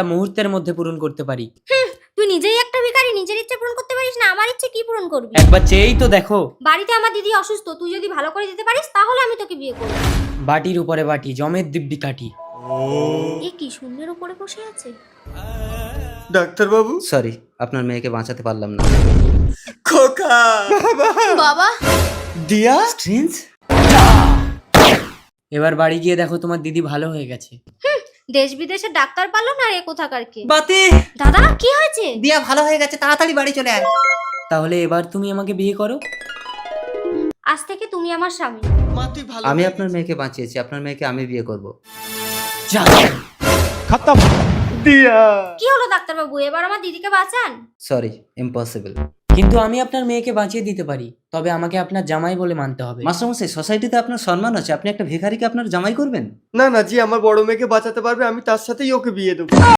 মুহূর্তের মধ্যে পূরণ করতে পারি। তুই নিজেই একটা ভিখারি, নিজের ইচ্ছে পূরণ করতে পারিস না, আমার ইচ্ছে কি পূরণ করবি? একবার চেয়েই তো দেখো। বাড়িতে আমার দিদি অসুস্থ, তুই যদি ভালো করে দিতে পারিস তাহলে আমি তোকে বিয়ে করব। বাটির উপরে বাটি, জমের দিব্যি কাঠি। এ কি শূন্যের উপরে বসে আছে? ডাক্তার বাবু, সরি, আপনার মেয়েকে বাঁচাতে পারলাম না। খোকা, বাবা দিয়া, স্ট্রেঞ্জ, এবার বাড়ি গিয়ে দেখো তোমার দিদি ভালো হয়ে গেছে। দেশ বিদেশে ডাক্তার পারলো না, এ কোথাকার কে? বাতি, দাদা কি হয়েছে? দিয়া ভালো হয়ে গেছে, তাড়াতাড়ি বাড়ি চলে আয়। তাহলে এবার তুমি আমাকে বিয়ে করো। আজ থেকে তুমি আমার স্বামী। মা তুই ভালো আমি হয়ে আপনার মেয়েকে বাঁচিয়েছি, আপনার মেয়েকে আমি বিয়ে করব। যা। দিয়া। কি হলো ডাক্তার বাবু, এবার আমার দিদিকে বাঁচান। Sorry, impossible. কিন্তু আমি আপনার মেয়েকে বাঁচিয়ে দিতে পারি, তবে আমাকে আপনার জামাই বলে মানতে হবে। মাস্টারমশাই, সোসাইটিতে আপনার সম্মান আছে, আপনি একটা ভিখারিকে আপনার জামাই করবেন? না না জি, আমার বড় মেয়েকে বাঁচাতে পারবে, আমি তার সাথেই ওকে বিয়ে দেবো।